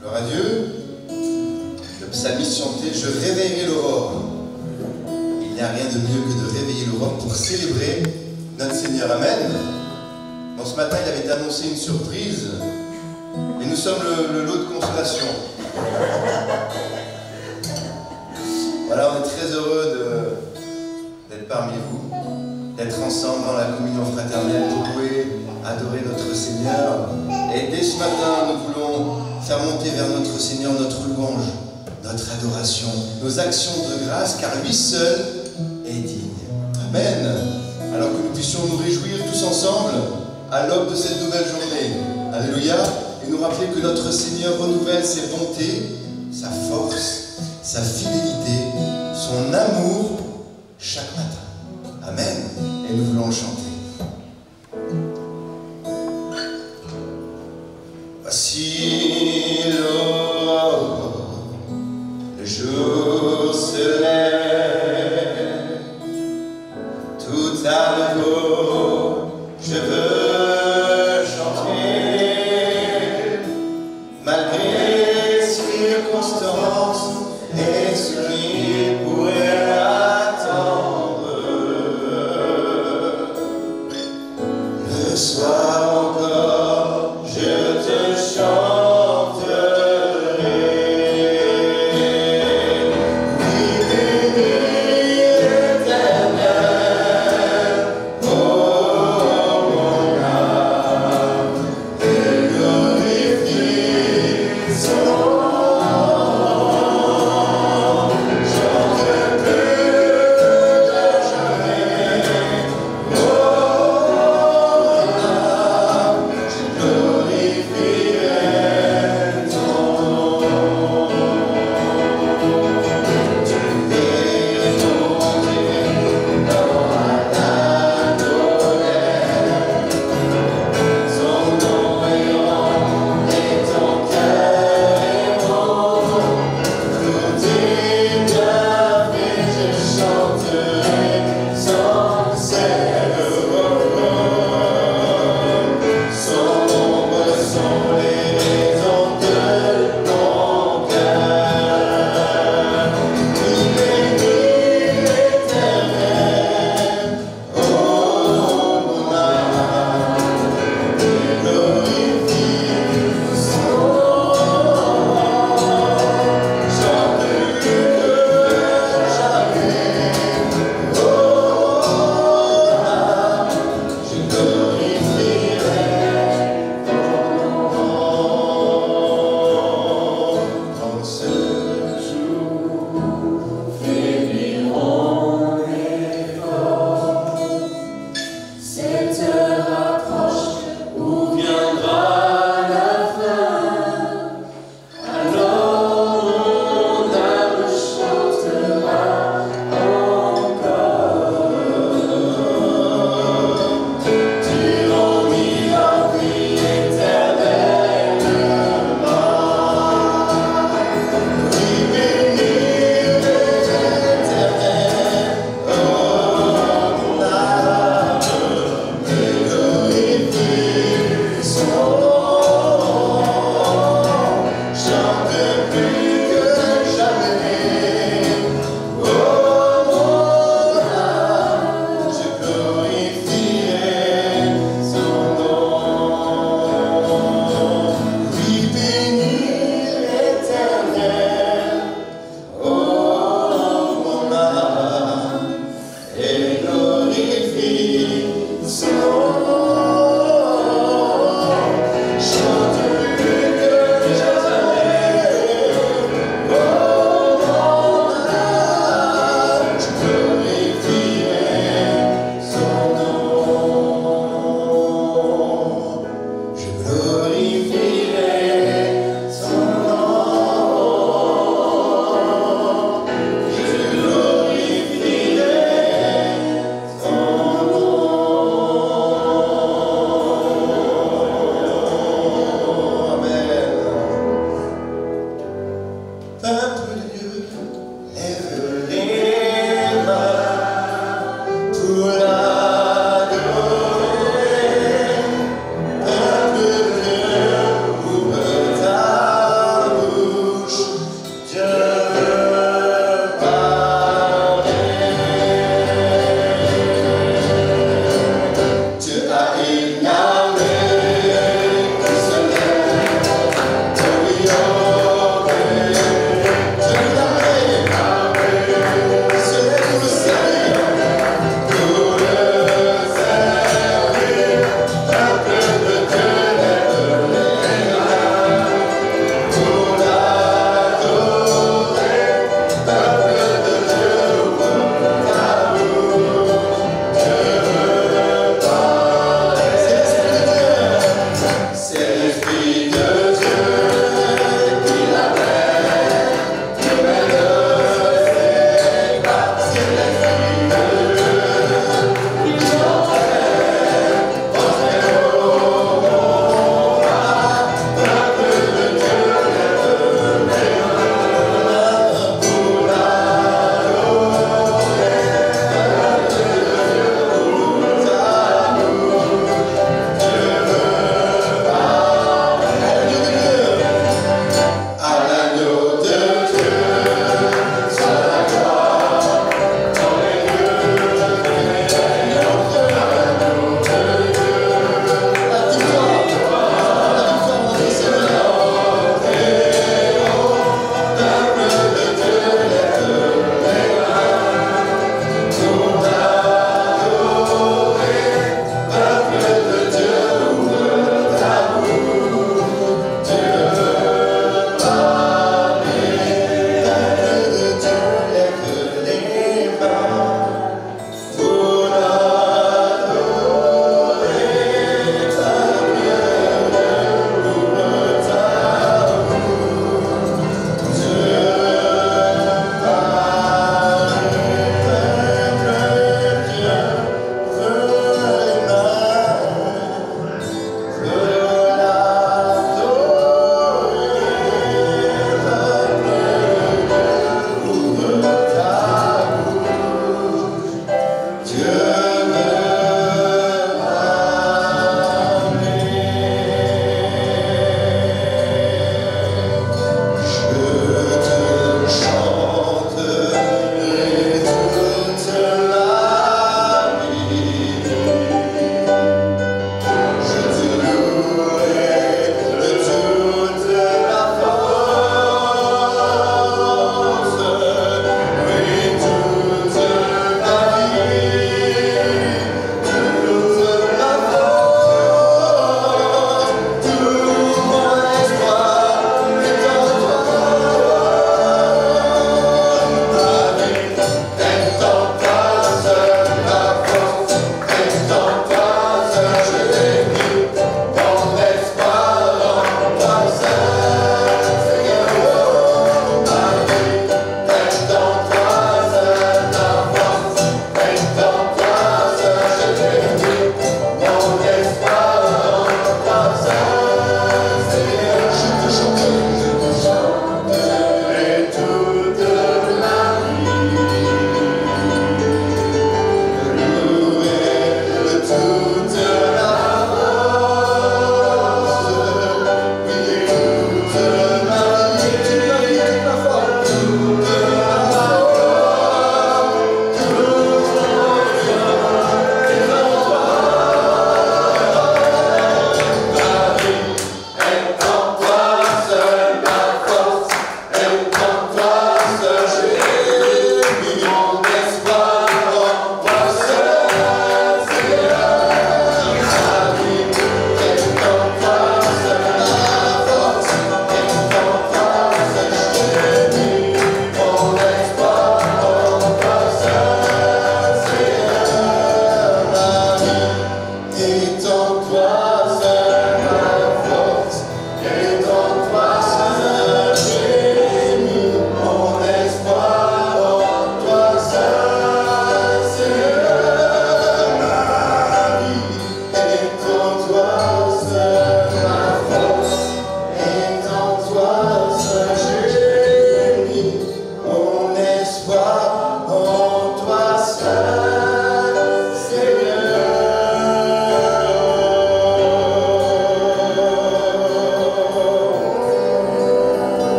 Gloire à Dieu. Le psalmiste chantait « Je réveillerai l'aurore ». Il n'y a rien de mieux que de réveiller l'aurore pour célébrer notre Seigneur. Amen. Bon, ce matin, il avait annoncé une surprise. Et nous sommes le lot de consolation. Voilà, on est très heureux d'être parmi vous, d'être ensemble dans la communion fraternelle, pour louer, adorer notre Seigneur. Et dès ce matin, nous voulons faire monter vers notre Seigneur notre louange, notre adoration, nos actions de grâce, car lui seul est digne. Amen. Alors que nous puissions nous réjouir tous ensemble à l'aube de cette nouvelle journée. Alléluia. Et nous rappeler que notre Seigneur renouvelle ses bontés, sa force, sa fidélité, son amour chaque matin. Amen. Et nous voulons le chanter. Voici l'aurore, le jour se lève, tout à nouveau, je veux chanter, malgré les circonstances et ce qui pourrait attendre.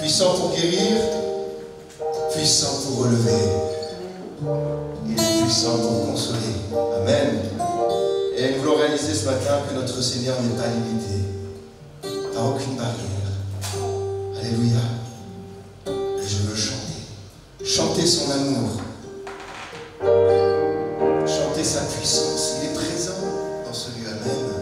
puissant pour guérir, puissant pour relever. Il est puissant pour consoler. Amen. Et nous voulons réaliser ce matin que notre Seigneur n'est pas limité par aucune barrière. Alléluia. Et je veux chanter. Chanter son amour. Chanter sa puissance. Il est présent dans ce lieu. Amen.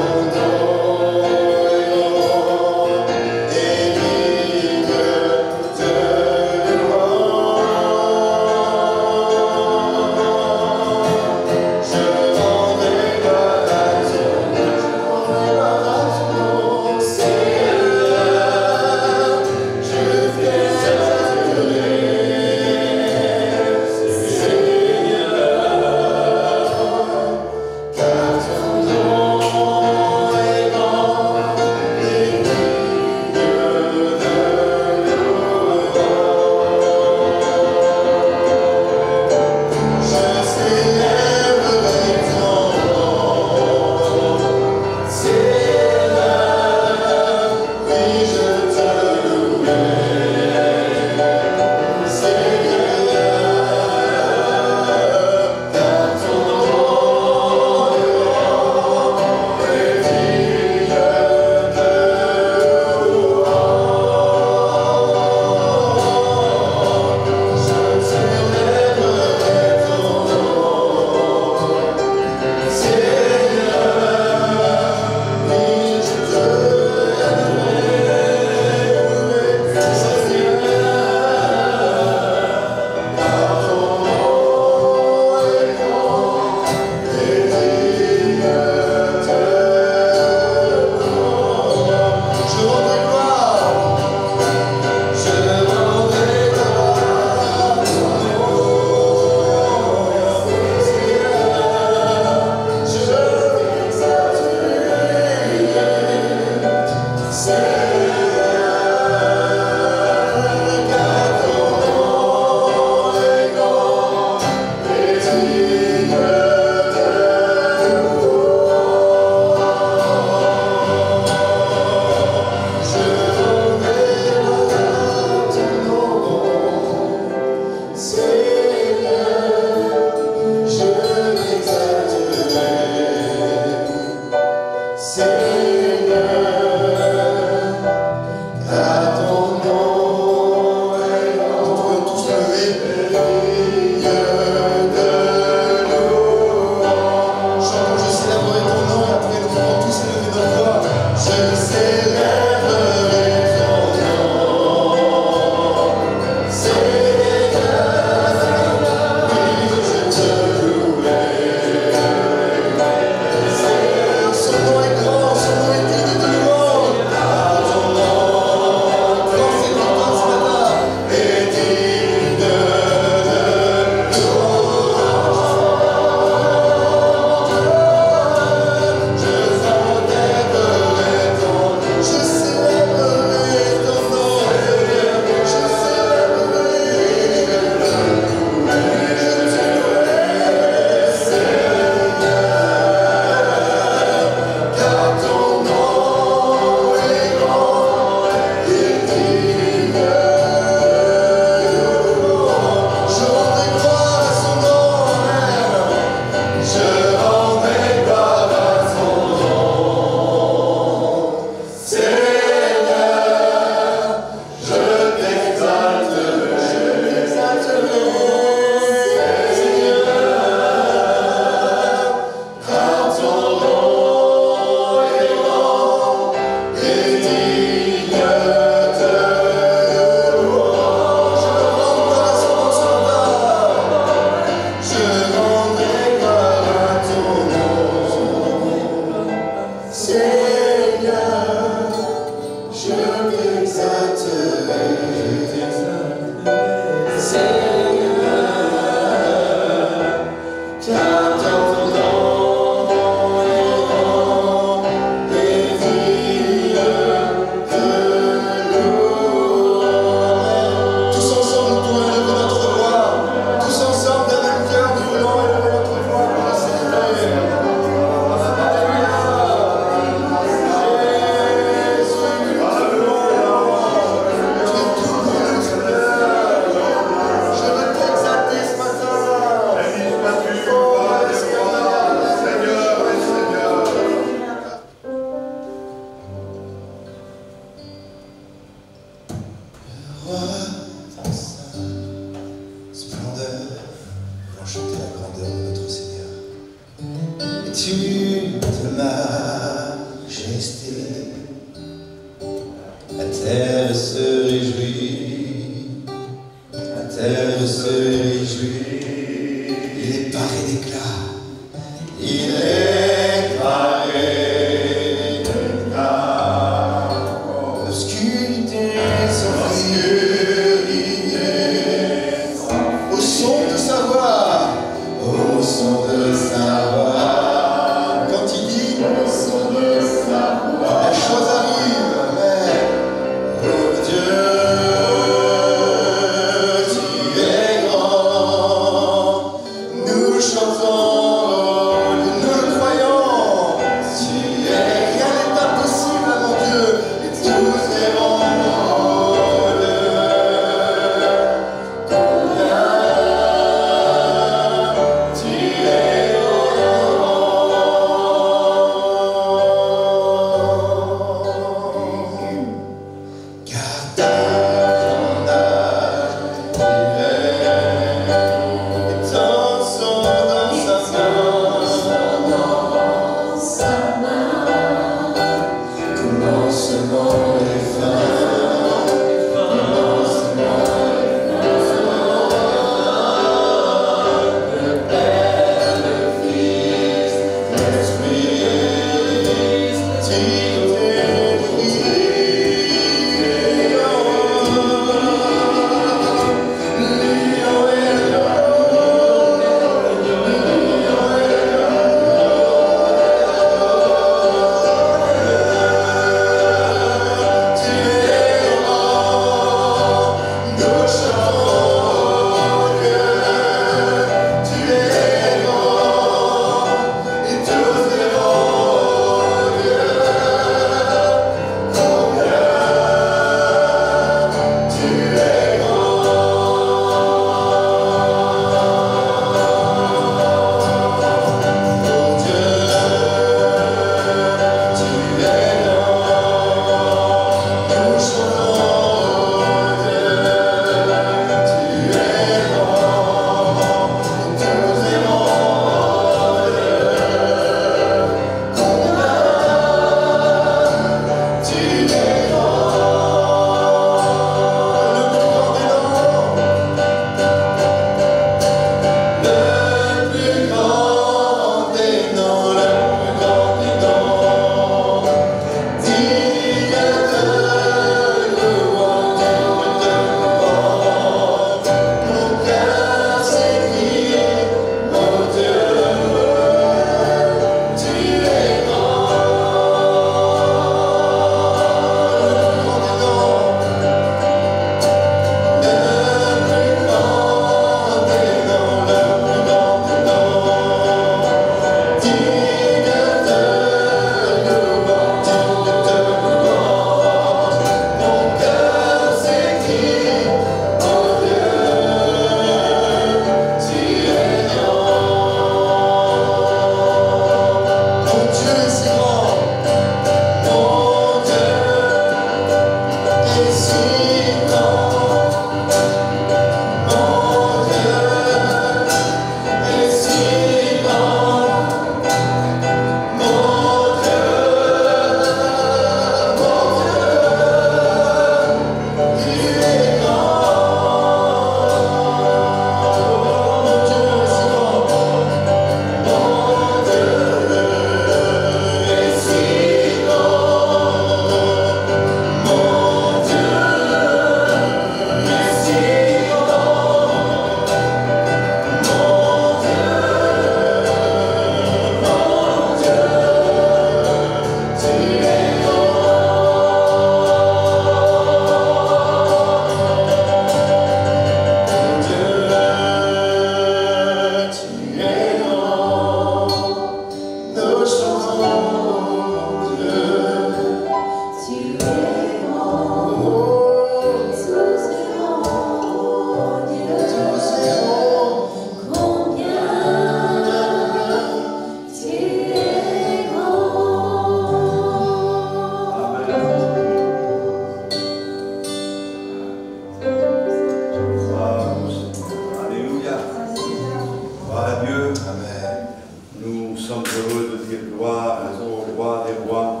roi des rois,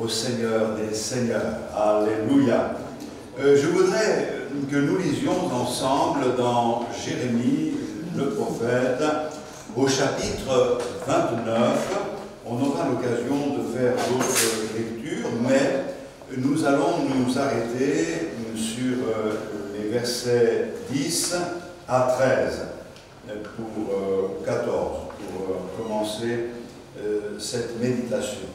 au Seigneur des seigneurs. Alléluia. Je voudrais que nous lisions ensemble dans Jérémie, le prophète, au chapitre 29. On aura l'occasion de faire d'autres lectures, mais nous allons nous arrêter sur les versets 10 à 13, pour 14, pour commencer cette méditation.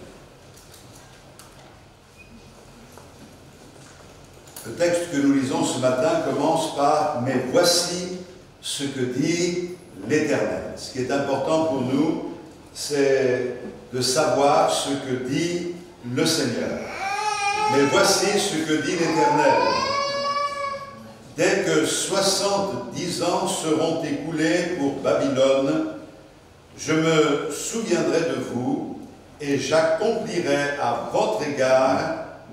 Le texte que nous lisons ce matin commence par « Mais voici ce que dit l'Éternel ». Ce qui est important pour nous, c'est de savoir ce que dit le Seigneur. Mais voici ce que dit l'Éternel. Dès que 70 ans seront écoulés pour Babylone, je me souviendrai de vous et j'accomplirai à votre égard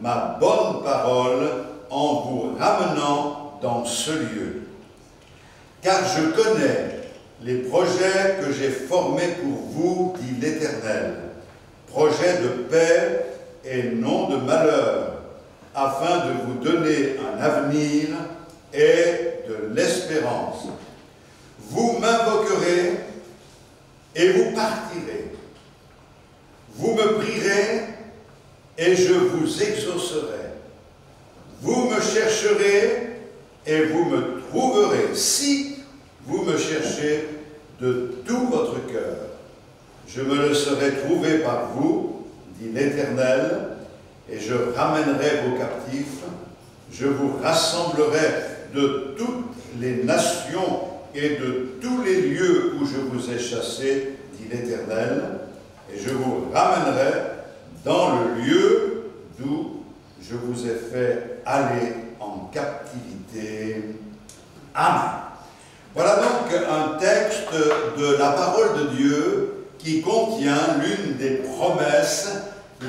ma bonne parole en vous ramenant dans ce lieu. Car je connais les projets que j'ai formés pour vous, dit l'Éternel, projets de paix et non de malheur, afin de vous donner un avenir et de l'espérance. Vous m'invoquerez et vous partirez. Vous me prierez et je vous exaucerai. Vous me chercherez et vous me trouverez, si vous me cherchez de tout votre cœur. Je me le serai trouvé par vous, dit l'Éternel, et je ramènerai vos captifs. Je vous rassemblerai de toutes les nations et de tous les lieux où je vous ai chassés, dit l'Éternel, et je vous ramènerai dans le lieu d'où je vous ai fait aller en captivité. Amen. Voilà donc un texte de la parole de Dieu qui contient l'une des promesses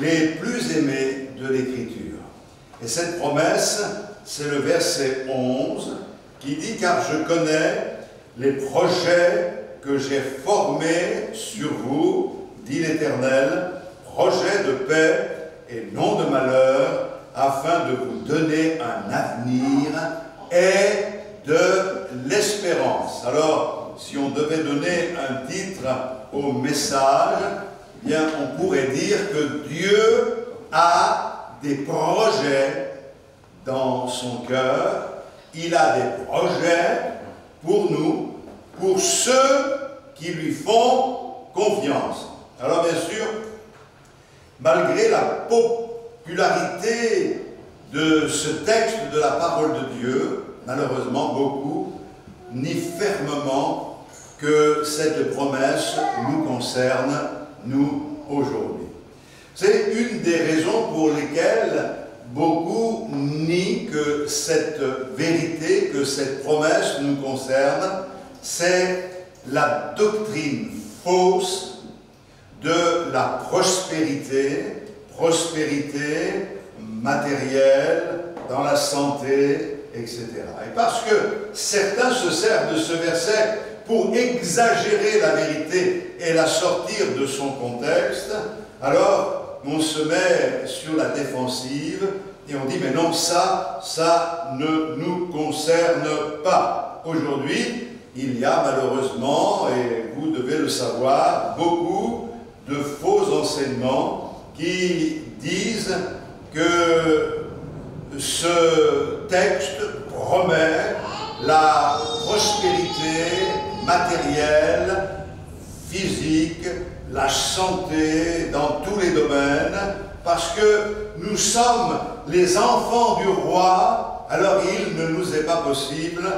les plus aimées de l'Écriture. Et cette promesse, c'est le verset 11 qui dit « Car je connais les projets que j'ai formés sur vous, dit l'Éternel, projets de paix et non de malheur, afin de vous donner un avenir et de l'espérance. » Alors, si on devait donner un titre au message, eh bien, on pourrait dire que Dieu a des projets dans son cœur. Il a des projets pour nous, pour ceux qui lui font confiance. Alors, bien sûr, malgré la popularité de ce texte de la parole de Dieu, malheureusement, beaucoup nient fermement que cette promesse nous concerne, nous, aujourd'hui. C'est une des raisons pour lesquelles beaucoup nient que cette vérité, que cette promesse nous concerne, c'est la doctrine fausse de la prospérité matérielle, dans la santé, etc. Et parce que certains se servent de ce verset pour exagérer la vérité et la sortir de son contexte, alors on se met sur la défensive et on dit « mais non, ça ne nous concerne pas ». Aujourd'hui, il y a malheureusement, et vous devez le savoir, beaucoup de faux enseignements qui disent que ce texte promet la prospérité matérielle, physique, la santé dans tous les domaines, parce que nous sommes les enfants du roi, alors il ne nous est pas possible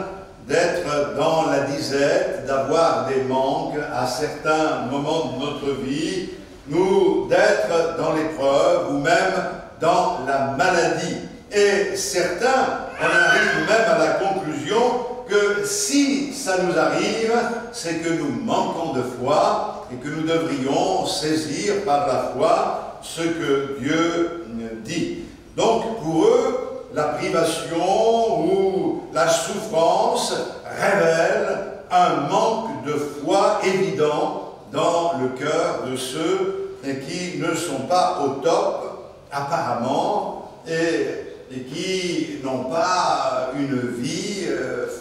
d'être dans la disette, d'avoir des manques à certains moments de notre vie, ou d'être dans l'épreuve, ou même dans la maladie. Et certains en arrivent même à la conclusion que si ça nous arrive, c'est que nous manquons de foi et que nous devrions saisir par la foi ce que Dieu dit. Donc pour eux, la privation ou la souffrance révèle un manque de foi évident dans le cœur de ceux qui ne sont pas au top apparemment et qui n'ont pas une vie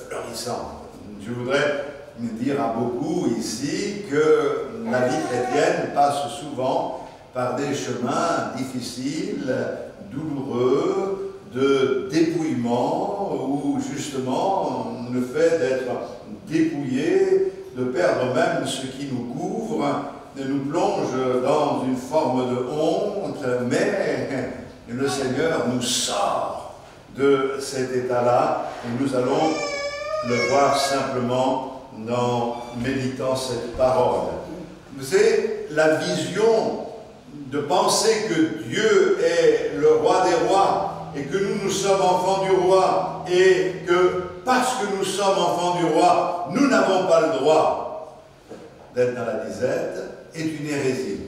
florissante. Je voudrais dire à beaucoup ici que la vie chrétienne passe souvent par des chemins difficiles, douloureux, de dépouillement, où justement le fait d'être dépouillé, de perdre même ce qui nous couvre, nous plonge dans une forme de honte, mais le Seigneur nous sort de cet état-là et nous allons le voir simplement en méditant cette parole. Vous savez, la vision de penser que Dieu est le roi des rois et que nous sommes enfants du roi et que parce que nous sommes enfants du roi, nous n'avons pas le droit d'être dans la disette est une hérésie.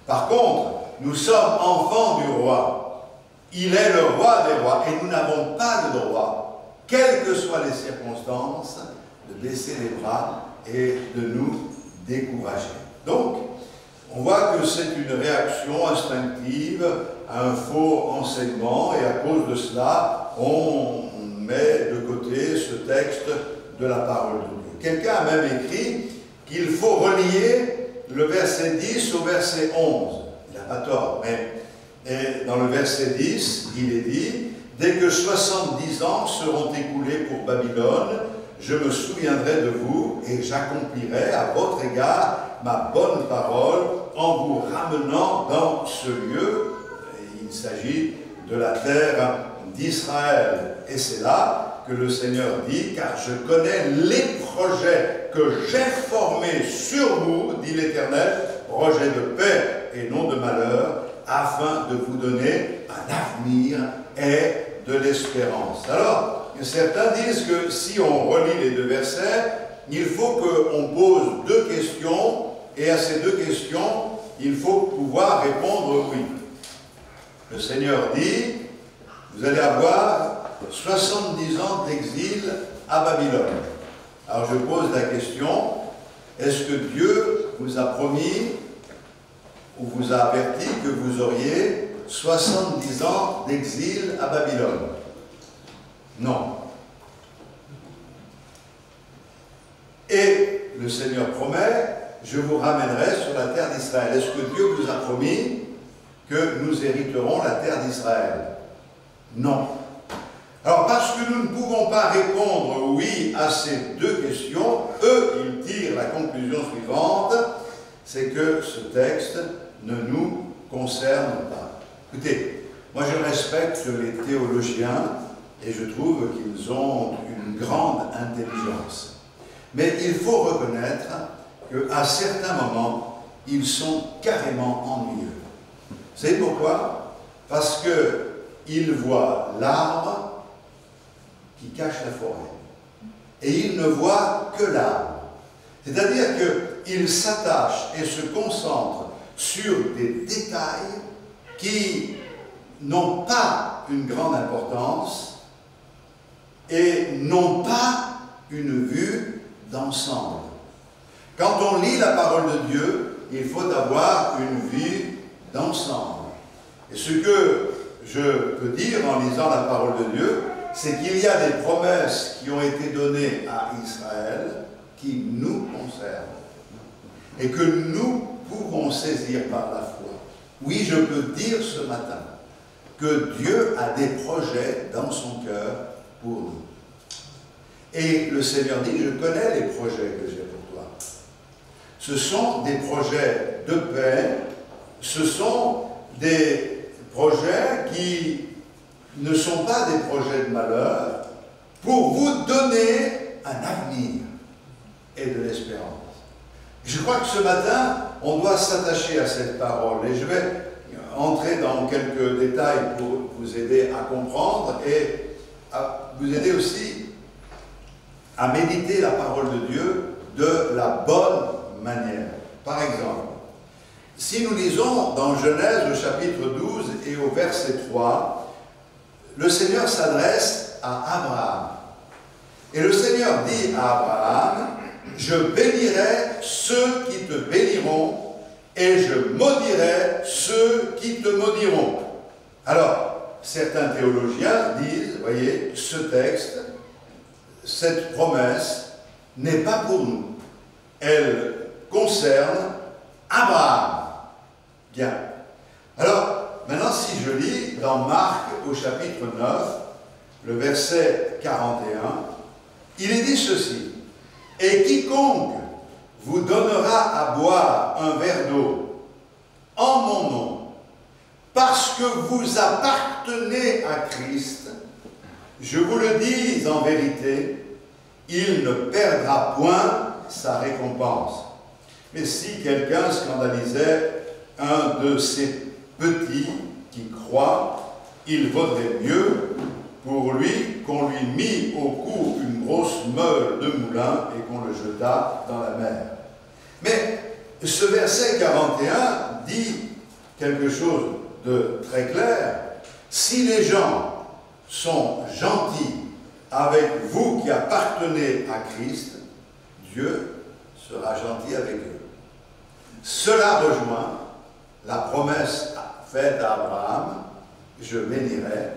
Par contre, nous sommes enfants du roi. Il est le roi des rois et nous n'avons pas le droit, quelles que soient les circonstances, de baisser les bras et de nous décourager. Donc, on voit que c'est une réaction instinctive à un faux enseignement et à cause de cela, on met de côté ce texte de la parole de Dieu. Quelqu'un a même écrit qu'il faut relier le verset 10 au verset 11. Il n'a pas tort, mais dans le verset 10, il est dit « Dès que 70 ans seront écoulés pour Babylone, je me souviendrai de vous et j'accomplirai à votre égard ma bonne parole en vous ramenant dans ce lieu. » Il s'agit de la terre d'Israël. Et c'est là que le Seigneur dit « Car je connais les projets que j'ai formés sur vous, dit l'Éternel, projets de paix et non de malheur, afin de vous donner un avenir et de l'espérance. » Alors, certains disent que si on relit les deux versets, il faut qu'on pose deux questions, et à ces deux questions, il faut pouvoir répondre oui. Le Seigneur dit, vous allez avoir 70 ans d'exil à Babylone. Alors je pose la question, est-ce que Dieu vous a promis ou vous a averti que vous auriez 70 ans d'exil à Babylone? Non. Et le Seigneur promet, je vous ramènerai sur la terre d'Israël. Est-ce que Dieu vous a promis que nous hériterons la terre d'Israël? Non. Alors, parce que nous ne pouvons pas répondre oui à ces deux questions, eux, ils tirent la conclusion suivante, c'est que ce texte ne nous concerne pas. Écoutez, moi je respecte les théologiens et je trouve qu'ils ont une grande intelligence. Mais il faut reconnaître qu'à certains moments, ils sont carrément ennuyeux. Vous savez pourquoi? Parce qu'ils voient l'arbre qui cache la forêt. Et ils ne voient que l'arbre. C'est-à-dire qu'ils s'attachent et se concentrent sur des détails qui n'ont pas une grande importance et n'ont pas une vue d'ensemble. Quand on lit la parole de Dieu, il faut avoir une vue d'ensemble. Et ce que je peux dire en lisant la parole de Dieu, c'est qu'il y a des promesses qui ont été données à Israël qui nous concernent et que nous pouvons saisir par la foi. Oui, je peux dire ce matin que Dieu a des projets dans son cœur pour nous. Et le Seigneur dit, je connais les projets que j'ai pour toi. Ce sont des projets de paix, ce sont des projets qui ne sont pas des projets de malheur, pour vous donner un avenir et de l'espérance. Je crois que ce matin, on doit s'attacher à cette parole, et je vais entrer dans quelques détails pour vous aider à comprendre et à vous aider aussi à méditer la parole de Dieu de la bonne manière. Par exemple, si nous lisons dans Genèse au chapitre 12 et au verset 3, le Seigneur s'adresse à Abraham. Et le Seigneur dit à Abraham, « Je bénirai ceux qui te béniront, et je maudirai ceux qui te maudiront. Alors, certains théologiens disent, voyez, ce texte, cette promesse n'est pas pour nous. Elle concerne Abraham. Bien. Alors, maintenant, si je lis dans Marc au chapitre 9, le verset 41, il est dit ceci. « Et quiconque vous donnera à boire un verre d'eau en mon nom, parce que vous appartenez à Christ, je vous le dis en vérité, il ne perdra point sa récompense. » Mais si quelqu'un scandalisait un de ces petits qui croient, il vaudrait mieux pour lui qu'on lui mit au cou une grosse meule de moulin et qu'on le jetât dans la mer. Mais ce verset 41 dit quelque chose de très clair. Si les gens sont gentils avec vous qui appartenez à Christ, Dieu sera gentil avec eux. Cela rejoint la promesse faite à Abraham, je bénirai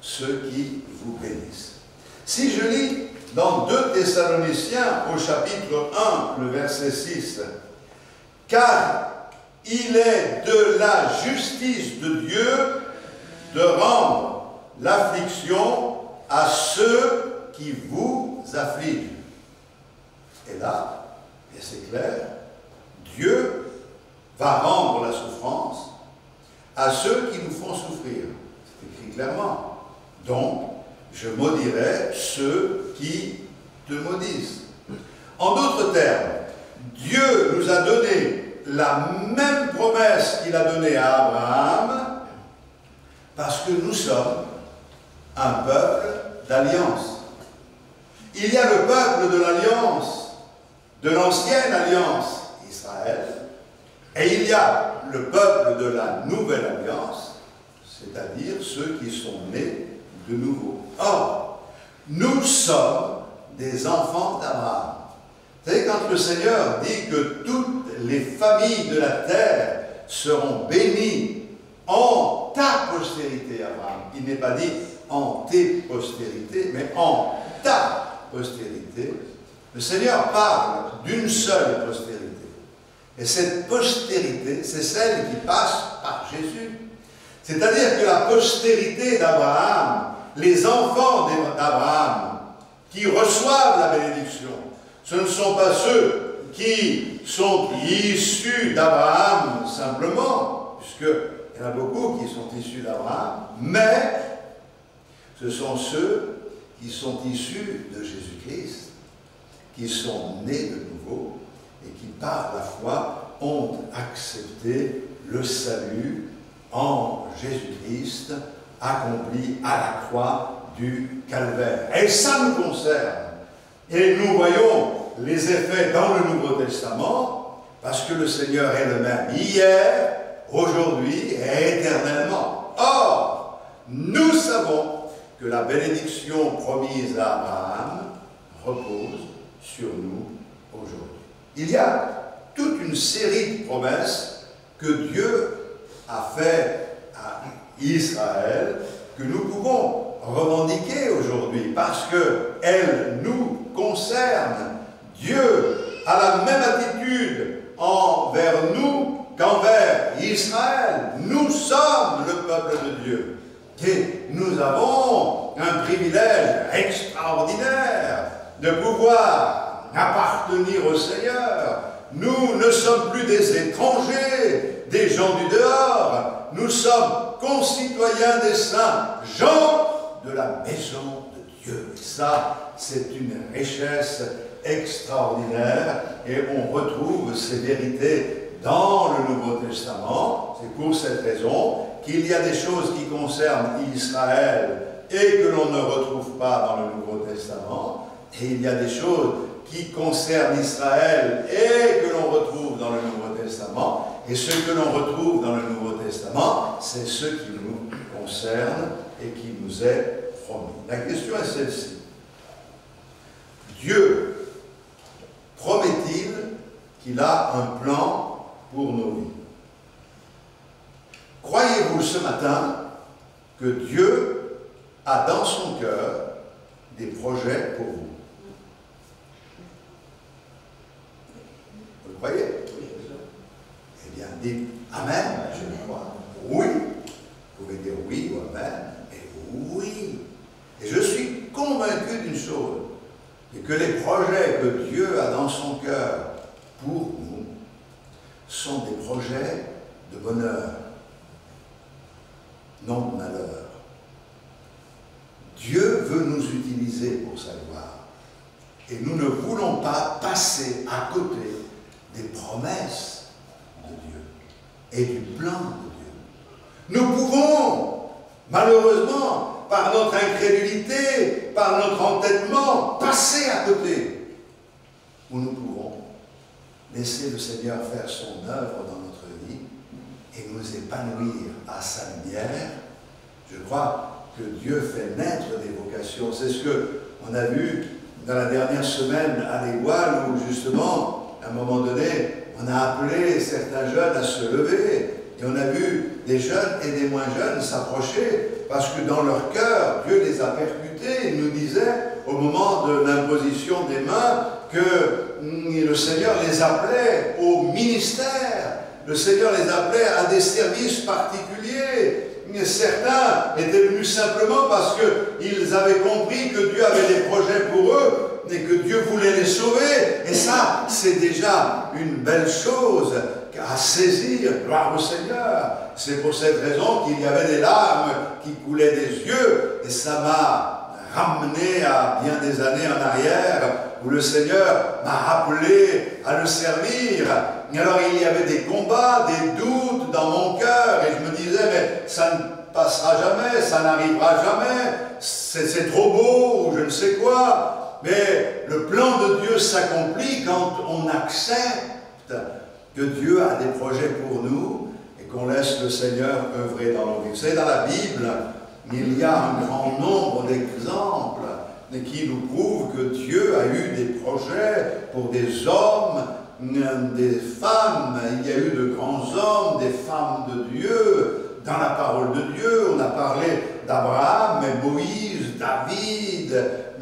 ceux qui vous bénissent. Si je lis dans 2 Thessaloniciens au chapitre 1, le verset 6, « Car il est de la justice de Dieu de rendre l'affliction à ceux qui vous affligent. » Et là, c'est clair, Dieu va rendre la souffrance à ceux qui nous font souffrir. C'est écrit clairement. Donc, je maudirai ceux qui te maudissent. En d'autres termes, Dieu nous a donné la même promesse qu'il a donnée à Abraham, parce que nous sommes un peuple d'alliance. Il y a le peuple de l'alliance, de l'ancienne alliance, Israël, et il y a le peuple de la nouvelle alliance, c'est-à-dire ceux qui sont nés de nouveau. Or, nous sommes des enfants d'Abraham. Vous savez, quand le Seigneur dit que toutes les familles de la terre seront bénies en ta postérité, Abraham, il n'est pas dit en tes postérités, mais en ta postérité. Le Seigneur parle d'une seule postérité. Et cette postérité, c'est celle qui passe par Jésus. C'est-à-dire que la postérité d'Abraham, les enfants d'Abraham, qui reçoivent la bénédiction, ce ne sont pas ceux qui sont issus d'Abraham simplement, puisqu'il y en a beaucoup qui sont issus d'Abraham, mais ce sont ceux qui sont issus de Jésus-Christ, qui sont nés de nouveau et qui, par la foi, ont accepté le salut en Jésus-Christ, accompli à la croix du Calvaire. Et ça nous concerne. Et nous voyons les effets dans le Nouveau Testament, parce que le Seigneur est le même hier, aujourd'hui et éternellement. Or, nous savons que la bénédiction promise à Abraham repose sur nous aujourd'hui. Il y a toute une série de promesses que Dieu a fait à Israël, que nous pouvons revendiquer aujourd'hui, parce qu'elles nous concernent. Dieu a la même attitude envers nous qu'envers Israël. Nous sommes le peuple de Dieu. Et nous avons un privilège extraordinaire de pouvoir appartenir au Seigneur. Nous ne sommes plus des étrangers, des gens du dehors. Nous sommes concitoyens des saints, gens de la maison de Dieu. Et ça, c'est une richesse extraordinaire. Et on retrouve ces vérités dans le Nouveau Testament. C'est pour cette raison qu'il y a des choses qui concernent Israël et que l'on ne retrouve pas dans le Nouveau Testament. Et il y a des choses qui concernent Israël et que l'on retrouve dans le Nouveau Testament. Et ce que l'on retrouve dans le Nouveau Testament, c'est ce qui nous concerne et qui nous est promis. La question est celle-ci. Dieu promet-il qu'il a un plan pour nos vies. Croyez-vous ce matin que Dieu a dans son cœur des projets pour vous? Vous le croyez? Eh bien, dites Amen, je le crois. Oui. Vous pouvez dire oui ou Amen, et oui. Et je suis convaincu d'une chose, et que les projets que Dieu a dans son cœur pour nous sont des projets de bonheur, non de malheur. Dieu veut nous utiliser pour sa gloire. Et nous ne voulons pas passer à côté des promesses de Dieu et du plan de Dieu. Nous pouvons, malheureusement, par notre incrédulité, par notre entêtement, passer à côté. Ou nous pouvons laisser le Seigneur faire son œuvre dans notre vie et nous épanouir à sa lumière. Je crois que Dieu fait naître des vocations. C'est ce qu'on a vu dans la dernière semaine à l'Égoile, où justement, à un moment donné, on a appelé certains jeunes à se lever. Et on a vu des jeunes et des moins jeunes s'approcher, parce que dans leur cœur, Dieu les a percutés. Il nous disait, au moment de l'imposition des mains, que le Seigneur les appelait au ministère. Le Seigneur les appelait à des services particuliers. Certains étaient venus simplement parce qu'ils avaient compris que Dieu avait des projets pour eux et que Dieu voulait les sauver. Et ça, c'est déjà une belle chose à saisir. Gloire au Seigneur. C'est pour cette raison qu'il y avait des larmes qui coulaient des yeux. Et ça m'a ramené à bien des années en arrière, où le Seigneur m'a appelé à le servir. Et alors il y avait des combats, des doutes dans mon cœur, et je me disais, mais ça ne passera jamais, ça n'arrivera jamais, c'est trop beau, ou je ne sais quoi. Mais le plan de Dieu s'accomplit quand on accepte que Dieu a des projets pour nous, et qu'on laisse le Seigneur œuvrer dans nos vies. Vous savez, dans la Bible, il y a un grand nombre d'exemples qui nous prouvent que Dieu a eu des projets pour des hommes, des femmes. Il y a eu de grands hommes, des femmes de Dieu. Dans la parole de Dieu, on a parlé d'Abraham, Moïse, David,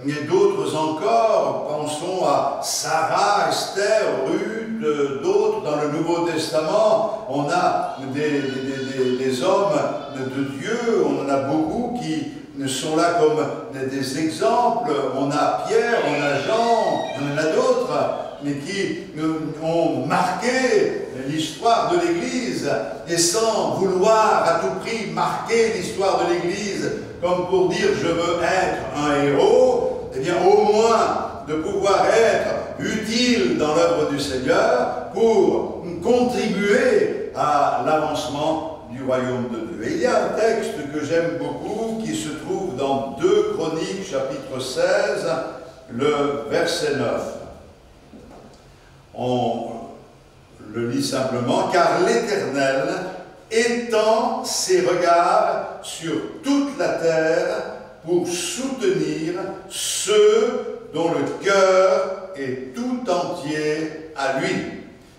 et d'autres encore. Pensons à Sarah, Esther, Ruth, d'autres dans le Nouveau Testament. On a des hommes de Dieu, on en a beaucoup qui sont là comme des exemples. On a Pierre, on a Jean, on en a d'autres, mais qui ont marqué l'histoire de l'Église, et sans vouloir à tout prix marquer l'histoire de l'Église, comme pour dire je veux être un héros, eh bien au moins de pouvoir être utile dans l'œuvre du Seigneur pour contribuer à l'avancement du royaume de Dieu. Et il y a un texte que j'aime beaucoup qui se trouve dans 2 Chroniques chapitre 16, le verset 9. On le lit simplement, car l'Éternel étend ses regards sur toute la terre pour soutenir ceux dont le cœur est tout entier à lui.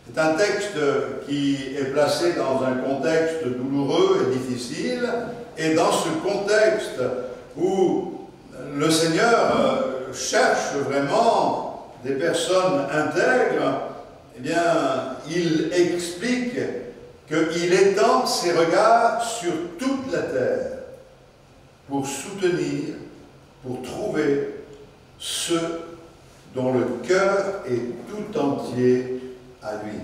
C'est un texte qui est placé dans un contexte douloureux et difficile, et dans ce contexte où le Seigneur cherche vraiment des personnes intègres, eh bien, il explique qu'il étend ses regards sur toute la terre pour soutenir, pour trouver ceux dont le cœur est tout entier à lui.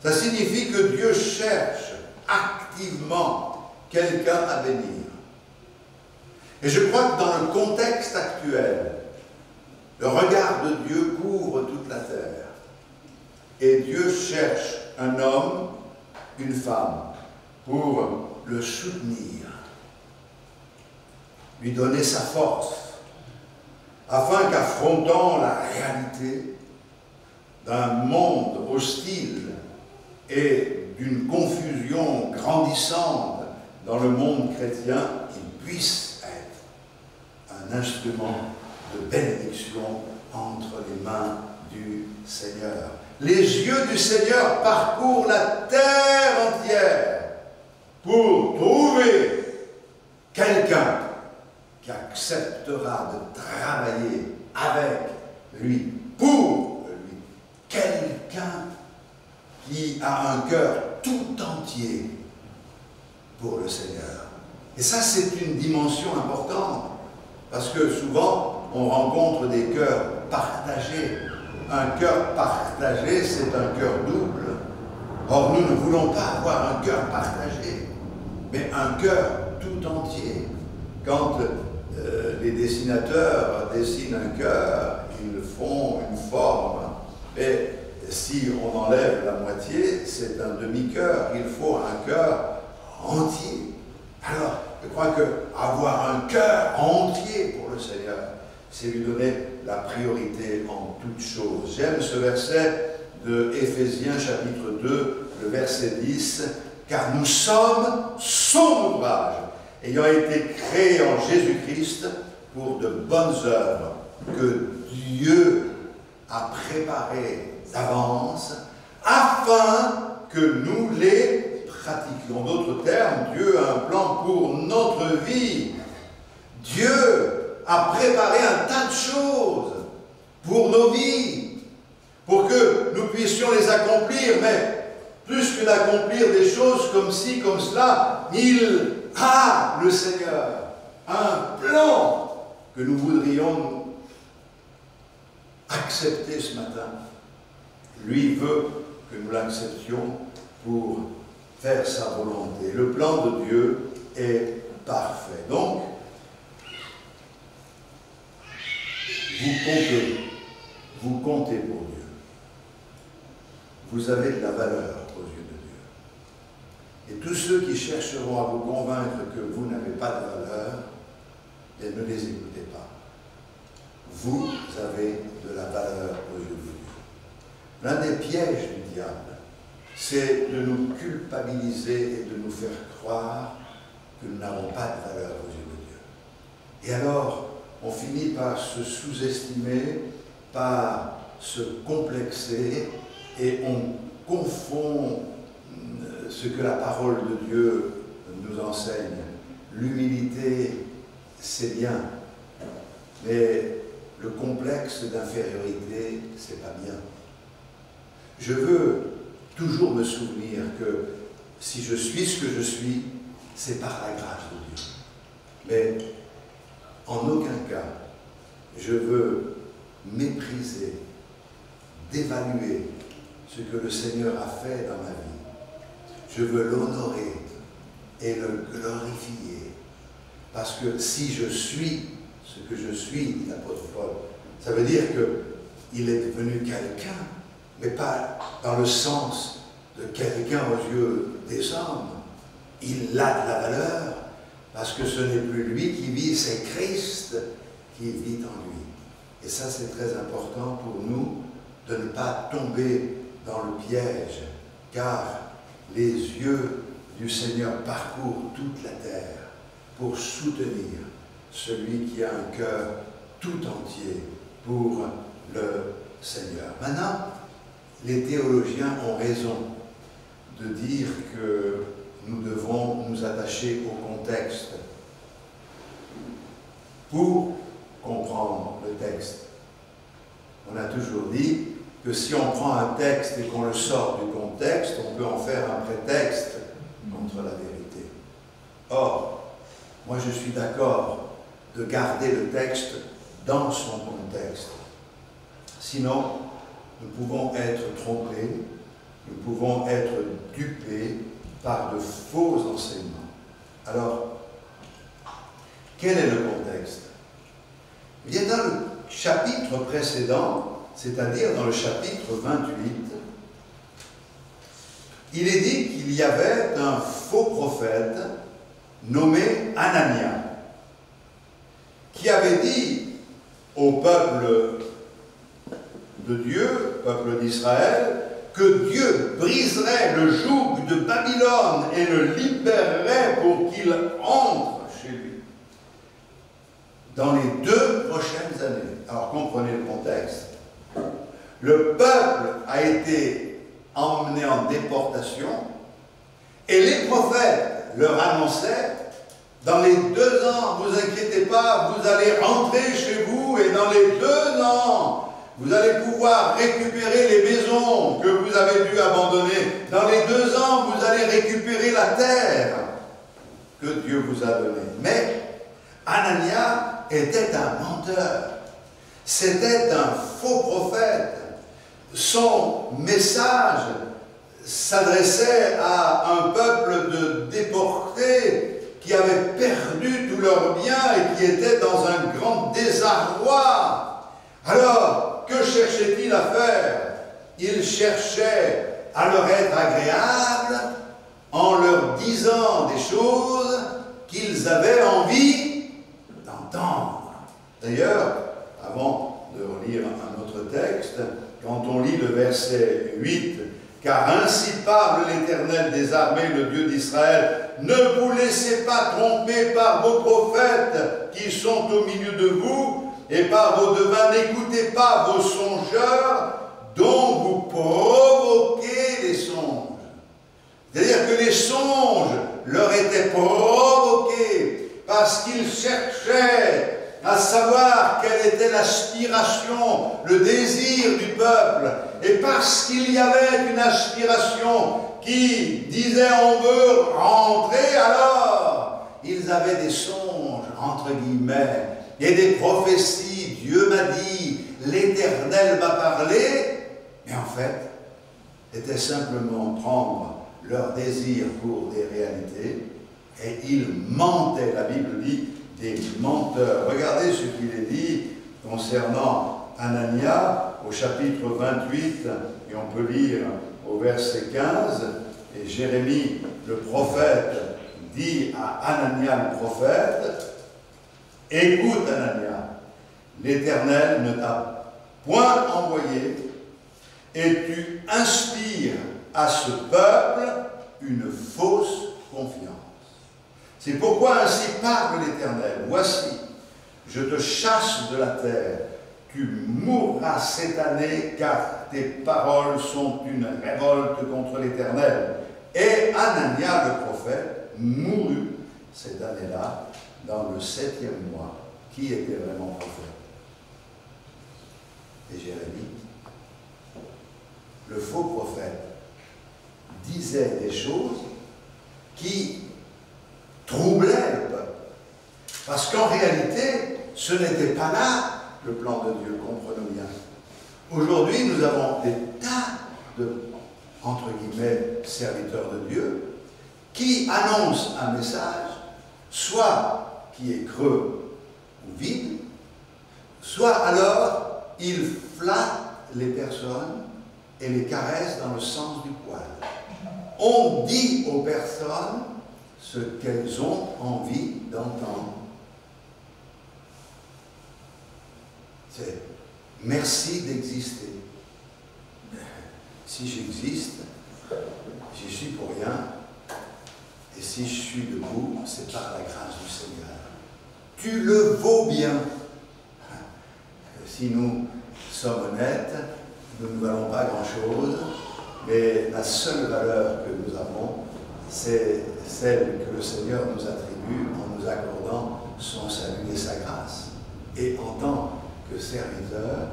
Ça signifie que Dieu cherche activement quelqu'un à bénir. Et je crois que dans le contexte actuel, le regard de Dieu couvre toute la terre. Et Dieu cherche un homme, une femme, pour le soutenir, lui donner sa force, afin qu'affrontant la réalité d'un monde hostile et d'une confusion grandissante dans le monde chrétien, il puisse être un instrument de bénédiction entre les mains du Seigneur. les yeux du Seigneur parcourent la terre entière pour trouver quelqu'un qui acceptera de travailler avec lui, pour lui. Quelqu'un qui a un cœur tout entier pour le Seigneur. Et ça, c'est une dimension importante, parce que souvent, on rencontre des cœurs partagés. Un cœur partagé, c'est un cœur double. Or, nous ne voulons pas avoir un cœur partagé, mais un cœur tout entier. Quand les dessinateurs dessinent un cœur, ils font une forme, et si on enlève la moitié, c'est un demi-cœur. Il faut un cœur entier. Alors, je crois qu'avoir un cœur entier pour le Seigneur, c'est lui donner la priorité en toutes choses. J'aime ce verset de Éphésiens chapitre 2, le verset 10, « Car nous sommes son ouvrage, ayant été créés en Jésus-Christ pour de bonnes œuvres que Dieu a préparées d'avance, afin que nous les pratiquions. » En d'autres termes, Dieu a un plan pour notre vie. Dieu a préparé un tas de choses pour nos vies, pour que nous puissions les accomplir, mais plus que d'accomplir des choses comme ci, comme cela, il a, le Seigneur, un plan que nous voudrions accepter ce matin. Lui veut que nous l'acceptions pour faire sa volonté. Le plan de Dieu est parfait. Donc, vous comptez pour Dieu. Vous avez de la valeur aux yeux de Dieu. Et tous ceux qui chercheront à vous convaincre que vous n'avez pas de valeur, ne les écoutez pas. Vous avez de la valeur aux yeux de Dieu. L'un des pièges du diable, c'est de nous culpabiliser et de nous faire croire que nous n'avons pas de valeur aux yeux de Dieu. Et alors, on finit par se sous-estimer, par se complexer, et on confond ce que la parole de Dieu nous enseigne. L'humilité, c'est bien, mais le complexe d'infériorité, c'est pas bien. Je veux toujours me souvenir que si je suis ce que je suis, c'est par la grâce de Dieu. Mais en aucun cas, je veux mépriser, dévaluer ce que le Seigneur a fait dans ma vie. Je veux l'honorer et le glorifier. Parce que si je suis ce que je suis, dit l'apôtre Paul, ça veut dire qu'il est devenu quelqu'un, mais pas dans le sens de quelqu'un aux yeux des hommes. Il a de la valeur, parce que ce n'est plus lui qui vit, c'est Christ qui vit en lui. Et ça, c'est très important pour nous de ne pas tomber dans le piège, car les yeux du Seigneur parcourent toute la terre pour soutenir celui qui a un cœur tout entier pour le Seigneur. Maintenant, les théologiens ont raison de dire que nous devons nous attacher au contexte pour comprendre le texte. On a toujours dit que si on prend un texte et qu'on le sort du contexte, on peut en faire un prétexte contre la vérité. Or, moi je suis d'accord de garder le texte dans son contexte. Sinon, nous pouvons être trompés, nous pouvons être dupés par de faux enseignements. Alors, quel est le contexte? Eh bien, dans le chapitre précédent, c'est-à-dire dans le chapitre 28, il est dit qu'il y avait un faux prophète nommé Anania, qui avait dit au peuple de Dieu, peuple d'Israël, que Dieu briserait le joug de Babylone et le libérerait pour qu'il entre chez lui dans les 2 prochaines années. Alors comprenez le contexte. Le peuple a été emmené en déportation et les prophètes leur annonçaient: dans les 2 ans, ne vous inquiétez pas, vous allez rentrer chez vous et dans les 2 ans, vous allez pouvoir récupérer les maisons que vous avez dû abandonner. Dans les 2 ans, vous allez récupérer la terre que Dieu vous a donnée. Mais Anania était un menteur. C'était un faux prophète. Son message s'adressait à un peuple de déportés qui avaient perdu tous leurs biens et qui étaient dans un grand désarroi. Alors, que cherchait-il à faire? Il cherchait à leur être agréable en leur disant des choses qu'ils avaient envie d'entendre. D'ailleurs, avant de relire un autre texte, quand on lit le verset 8, « Car ainsi parle l'Éternel des armées, le Dieu d'Israël, ne vous laissez pas tromper par vos prophètes qui sont au milieu de vous, et par vos devins, n'écoutez pas vos songeurs dont vous provoquez les songes. » C'est-à-dire que les songes leur étaient provoqués parce qu'ils cherchaient à savoir quelle était l'aspiration, le désir du peuple. Et parce qu'il y avait une aspiration qui disait on veut rentrer, alors ils avaient des songes, entre guillemets, et des prophéties. Dieu m'a dit, l'Éternel m'a parlé, mais en fait, c'était simplement prendre leur désir pour des réalités, et ils mentaient. La Bible dit des menteurs. Regardez ce qu'il est dit concernant Anania au chapitre 28, et on peut lire au verset 15, et Jérémie le prophète dit à Anania le prophète: « Écoute Anania, l'Éternel ne t'a point envoyé, et tu inspires à ce peuple une fausse confiance. C'est pourquoi ainsi parle l'Éternel. Voici, je te chasse de la terre, tu mourras cette année, car tes paroles sont une révolte contre l'Éternel. » Et Anania le prophète mourut cette année-là, dans le 7e mois. Qui était vraiment prophète? Et Jérémie, le faux prophète, disait des choses qui troublaient le peuple. Parce qu'en réalité, ce n'était pas là le plan de Dieu, comprenons bien. Aujourd'hui, nous avons des tas de, entre guillemets, serviteurs de Dieu qui annoncent un message, soit qui est creux ou vide, soit alors ils flattent les personnes et les caressent dans le sens du poil. On dit aux personnes ce qu'elles ont envie d'entendre. C'est « merci d'exister ». Si j'existe, j'y suis pour rien. Et si je suis debout, c'est par la grâce du Seigneur. Tu le vaux bien. Si nous sommes honnêtes, nous ne valons pas grand-chose, mais la seule valeur que nous avons, c'est celle que le Seigneur nous attribue en nous accordant son salut et sa grâce. Et en tant que serviteurs,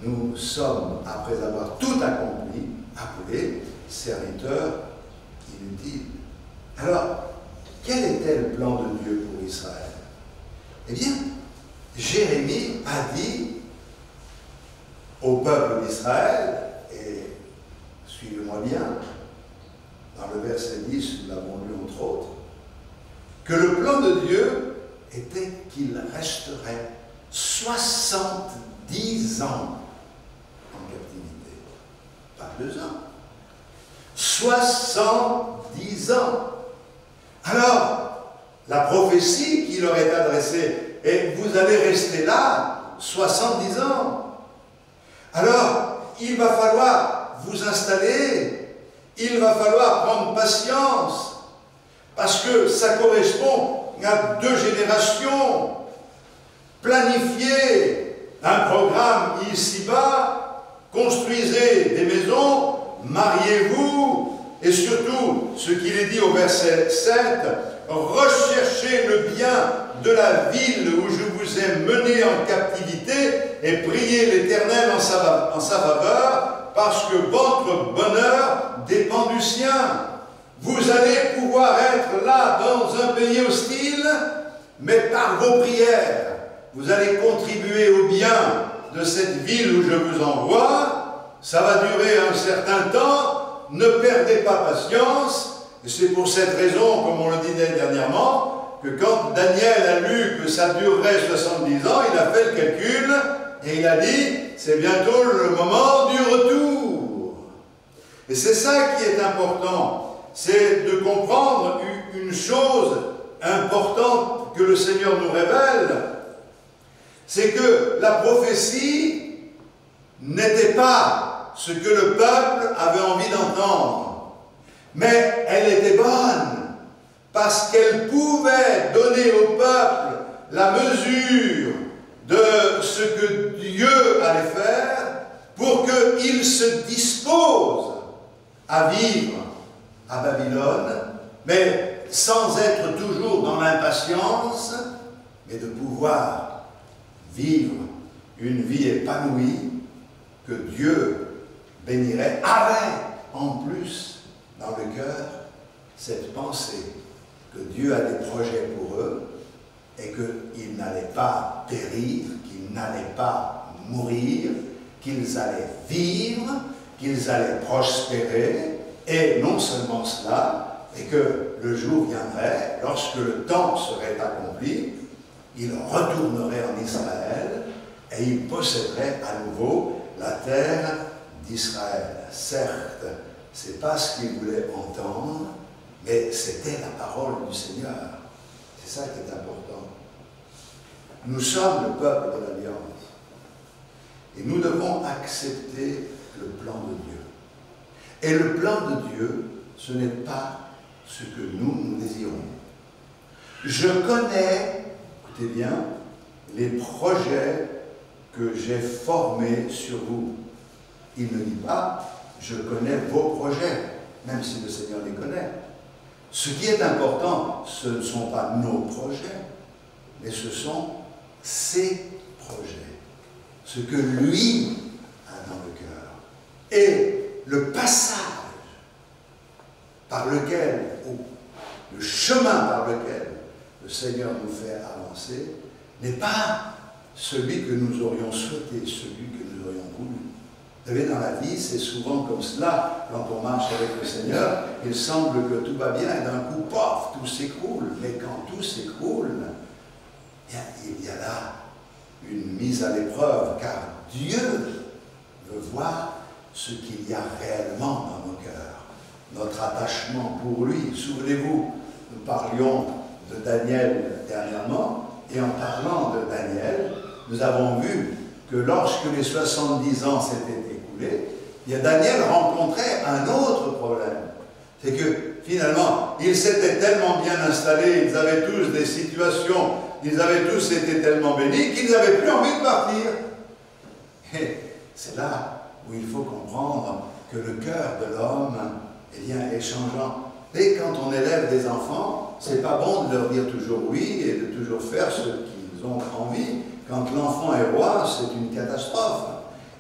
nous sommes, après avoir tout accompli, appelés serviteurs inutiles. Alors, quel était le plan de Dieu pour Israël? Eh bien, Jérémie a dit au peuple d'Israël, et suivez-moi bien, dans le verset 10, nous l'avons lu entre autres, que le plan de Dieu était qu'il resterait 70 ans en captivité. Pas 2 ans. 70 ans. Alors, la prophétie qui leur est adressée est « vous allez rester là 70 ans ». Alors, il va falloir vous installer, il va falloir prendre patience, parce que ça correspond à 2 générations. Planifier un programme ici-bas construisez des maisons, mariez-vous, et surtout, ce qu'il est dit au verset 7, recherchez le bien de la ville où je vous ai mené en captivité et priez l'Éternel en sa faveur, parce que votre bonheur dépend du sien. Vous allez pouvoir être là dans un pays hostile, mais par vos prières, vous allez contribuer au bien de cette ville où je vous envoie. Ça va durer un certain temps. Ne perdez pas patience. Et c'est pour cette raison, comme on le disait dernièrement, que quand Daniel a lu que ça durerait 70 ans, il a fait le calcul et il a dit, c'est bientôt le moment du retour. Et c'est ça qui est important, c'est de comprendre une chose importante que le Seigneur nous révèle, c'est que la prophétie n'était pas ce que le peuple avait envie d'entendre, mais elle était bonne, parce qu'elle pouvait donner au peuple la mesure de ce que Dieu allait faire pour qu'il se dispose à vivre à Babylone, mais sans être toujours dans l'impatience, mais de pouvoir vivre une vie épanouie que Dieu bénirait, avec en plus dans le cœur cette pensée que Dieu a des projets pour eux et qu'ils n'allaient pas périr, qu'ils n'allaient pas mourir, qu'ils allaient vivre, qu'ils allaient prospérer, et non seulement cela, et que le jour viendrait, lorsque le temps serait accompli, ils retourneraient en Israël et ils posséderaient à nouveau la terre d'Israël. Certes, ce n'est pas ce qu'ils voulaient entendre, mais c'était la parole du Seigneur. C'est ça qui est important. Nous sommes le peuple de l'Alliance. Et nous devons accepter le plan de Dieu. Et le plan de Dieu, ce n'est pas ce que nous désirons. Je connais, écoutez bien, les projets que j'ai formés sur vous. Il ne dit pas, je connais vos projets, même si le Seigneur les connaît. Ce qui est important, ce ne sont pas nos projets, mais ce sont ses projets. Ce que lui a dans le cœur. Et le passage par lequel, ou le chemin par lequel le Seigneur nous fait avancer, n'est pas celui que nous aurions souhaité, celui que nous aurions voulu. Vous savez, dans la vie, c'est souvent comme cela, quand on marche avec le Seigneur, il semble que tout va bien, et d'un coup, paf, tout s'écroule. Mais quand tout s'écroule, il y a là une mise à l'épreuve, car Dieu veut voir ce qu'il y a réellement dans nos cœurs, notre attachement pour lui. Souvenez-vous, nous parlions de Daniel dernièrement, et en parlant de Daniel, nous avons vu que lorsque les 70 ans s'étaient écoulés, Daniel rencontrait un autre problème. C'est que finalement, ils s'étaient tellement bien installés, ils avaient tous des situations, ils avaient tous été tellement bénis qu'ils n'avaient plus envie de partir. Et c'est là où il faut comprendre que le cœur de l'homme est changeant. Et quand on élève des enfants, c'est pas bon de leur dire toujours oui et de toujours faire ce qu'ils ont envie. Quand l'enfant est roi, c'est une catastrophe.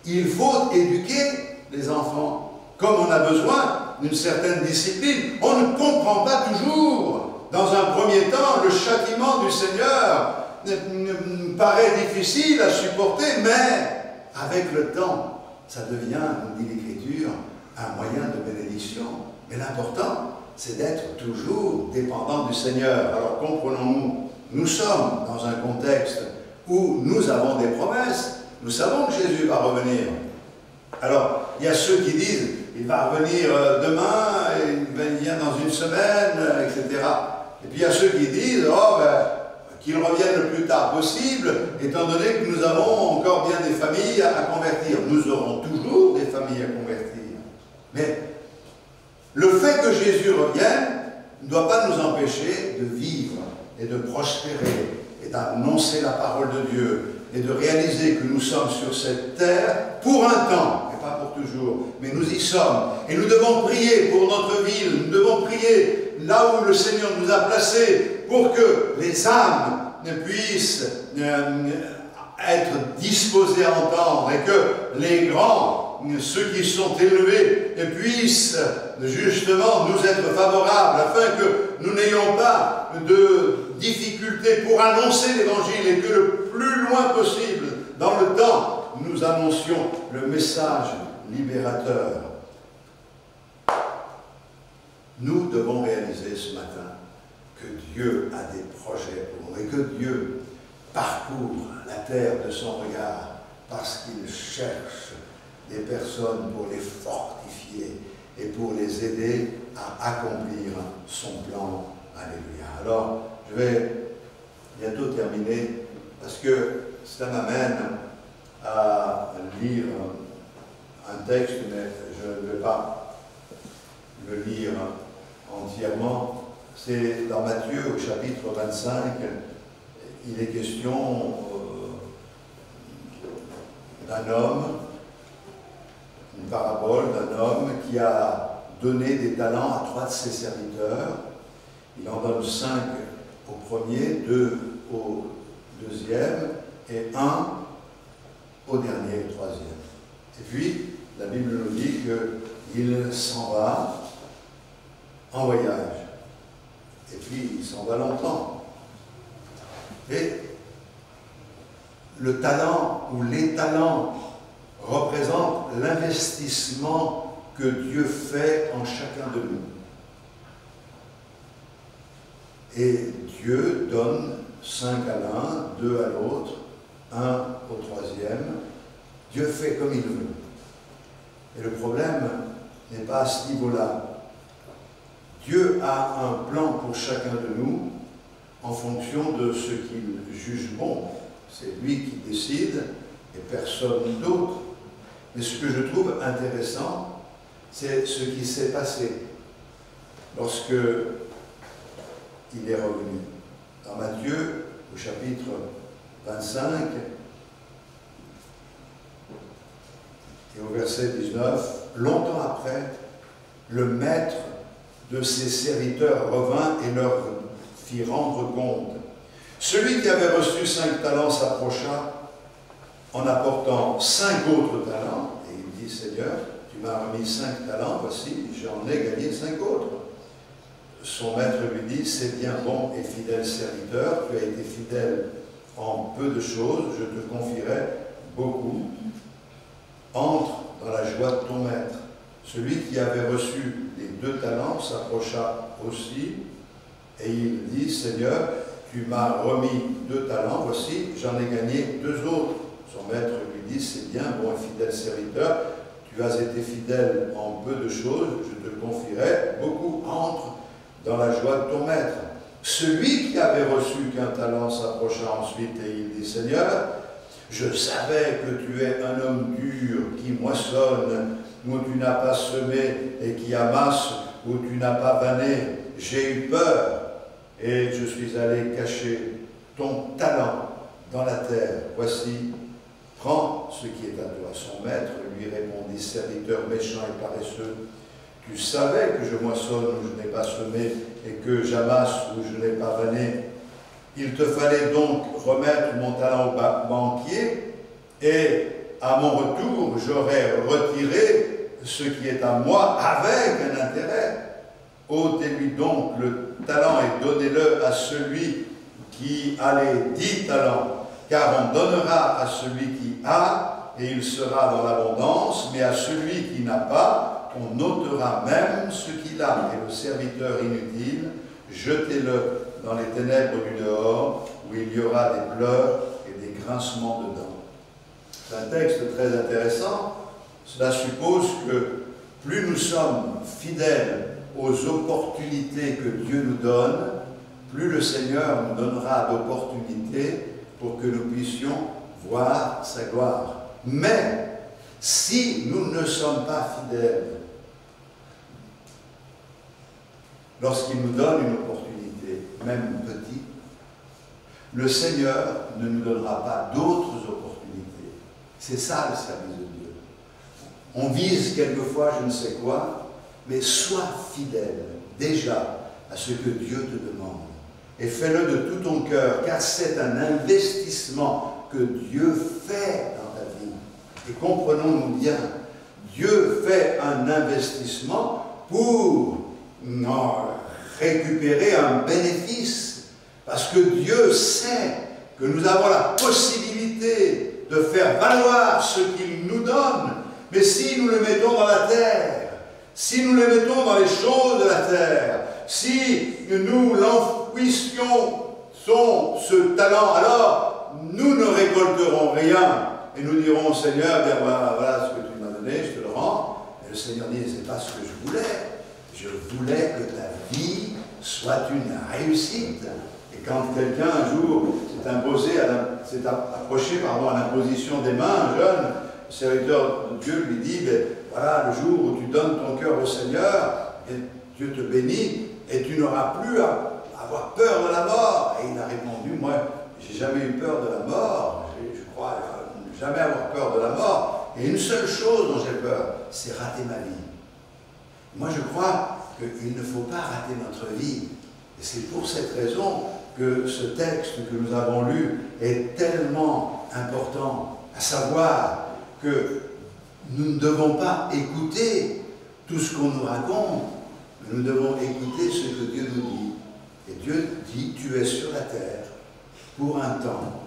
Il faut éduquer les enfants, comme on a besoin d'une certaine discipline. On ne comprend pas toujours. Dans un premier temps, le châtiment du Seigneur me paraît difficile à supporter, mais avec le temps, ça devient, nous dit l'Écriture, un moyen de bénédiction. Mais l'important, c'est d'être toujours dépendant du Seigneur. Alors comprenons-nous, nous sommes dans un contexte où nous avons des promesses. Nous savons que Jésus va revenir. Alors, il y a ceux qui disent, il va revenir demain, il vient dans une semaine, etc. Et puis il y a ceux qui disent, oh qu'il revienne le plus tard possible, étant donné que nous avons encore bien des familles à convertir. Nous aurons toujours des familles à convertir. Mais le fait que Jésus revienne ne doit pas nous empêcher de vivre et de prospérer et d'annoncer la parole de Dieu et de réaliser que nous sommes sur cette terre pour un temps. et pas pour toujours, mais nous y sommes. Et nous devons prier pour notre ville, nous devons prier là où le Seigneur nous a placés pour que les âmes puissent être disposés à entendre et que les grands, ceux qui sont élevés, puissent justement nous être favorables afin que nous n'ayons pas de difficultés pour annoncer l'évangile et que le plus loin possible dans le temps nous annoncions le message libérateur. Nous devons réaliser ce matin que Dieu a des projets pour nous et que Dieu parcourt la terre de son regard parce qu'il cherche des personnes pour les fortifier et pour les aider à accomplir son plan. Alléluia. Alors, je vais bientôt terminer parce que cela m'amène à lire un texte, mais je ne vais pas le lire entièrement. C'est dans Matthieu au chapitre 25, il est question d'un homme, une parabole d'un homme qui a donné des talents à 3 de ses serviteurs. Il en donne 5 au premier, 2 au deuxième et 1 au dernier, au troisième. Et puis, la Bible nous dit qu'il s'en va en voyage. Et puis, il s'en va longtemps. Et le talent ou les talents représentent l'investissement que Dieu fait en chacun de nous. Et Dieu donne 5 à l'un, 2 à l'autre, 1 au troisième. Dieu fait comme il veut. Et le problème n'est pas à ce niveau-là. Dieu a un plan pour chacun de nous en fonction de ce qu'il juge bon. C'est lui qui décide et personne d'autre. Mais ce que je trouve intéressant, c'est ce qui s'est passé lorsque il est revenu. Dans Matthieu, au chapitre 25, et au verset 19, longtemps après, le maître de ses serviteurs revint et leur fit rendre compte. Celui qui avait reçu 5 talents s'approcha en apportant 5 autres talents, et il dit, Seigneur, tu m'as remis 5 talents, voici, j'en ai gagné 5 autres. Son maître lui dit, c'est bien bon et fidèle serviteur, tu as été fidèle en peu de choses, je te confierai beaucoup. Entre dans la joie de ton maître. Celui qui avait reçu les 2 talents s'approcha aussi, et il dit, Seigneur, tu m'as remis 2 talents, voici, j'en ai gagné 2 autres. Son maître lui dit, c'est bien, bon et fidèle serviteur, tu as été fidèle en peu de choses, je te confierai beaucoup. Entre dans la joie de ton maître. Celui qui avait reçu qu'un talent s'approcha ensuite et il dit, Seigneur, je savais que tu es un homme dur qui moissonne où tu n'as pas semé et qui amasse où tu n'as pas vanné. J'ai eu peur et je suis allé cacher ton talent dans la terre. Voici, prends ce qui est à toi. Son maître lui répondit, serviteur méchant et paresseux, tu savais que je moissonne où je n'ai pas semé et que j'amasse où je n'ai pas vanné. Il te fallait donc remettre mon talent au banquier et à mon retour, j'aurais retiré ce qui est à moi avec un intérêt. Ôtez-lui donc le talent et donnez-le à celui qui a les 10 talents, car on donnera à celui qui a et il sera dans l'abondance, mais à celui qui n'a pas, on ôtera même ce qu'il a. Et le serviteur inutile, jetez-le dans les ténèbres du dehors, où il y aura des pleurs et des grincements de dents. C'est un texte très intéressant. Cela suppose que plus nous sommes fidèles aux opportunités que Dieu nous donne, plus le Seigneur nous donnera d'opportunités pour que nous puissions voir sa gloire. Mais, si nous ne sommes pas fidèles, lorsqu'il nous donne une opportunité, même petite, le Seigneur ne nous donnera pas d'autres opportunités. C'est ça le service de Dieu. on vise quelquefois je ne sais quoi, mais sois fidèle déjà à ce que Dieu te demande. Et fais-le de tout ton cœur, car c'est un investissement que Dieu fait dans ta vie. Et comprenons-nous bien, Dieu fait un investissement pour récupérer un bénéfice. Parce que Dieu sait que nous avons la possibilité de faire valoir ce qu'il nous donne. Mais si nous le mettons dans la terre, si nous le mettons dans les choses de la terre, si nous l'enfouissions ce talent, alors nous ne récolterons rien. Et nous dirons au Seigneur, bien voilà ce que tu m'as donné, je te le rends. Et le Seigneur dit, c'est pas ce que je voulais. Je voulais que ta vie soit une réussite. Et quand quelqu'un un jour s'est approché à l'imposition des mains, un jeune serviteur de Dieu lui dit, ben, voilà, le jour où tu donnes ton cœur au Seigneur, et Dieu te bénit, et tu n'auras plus à avoir peur de la mort. Et il a répondu, moi, j'ai jamais eu peur de la mort, je crois jamais avoir peur de la mort. Et une seule chose dont j'ai peur, c'est rater ma vie. Moi, je crois qu'il ne faut pas rater notre vie. Et c'est pour cette raison que ce texte que nous avons lu est tellement important, à savoir que nous ne devons pas écouter tout ce qu'on nous raconte, mais nous devons écouter ce que Dieu nous dit. Et Dieu dit, tu es sur la terre pour un temps.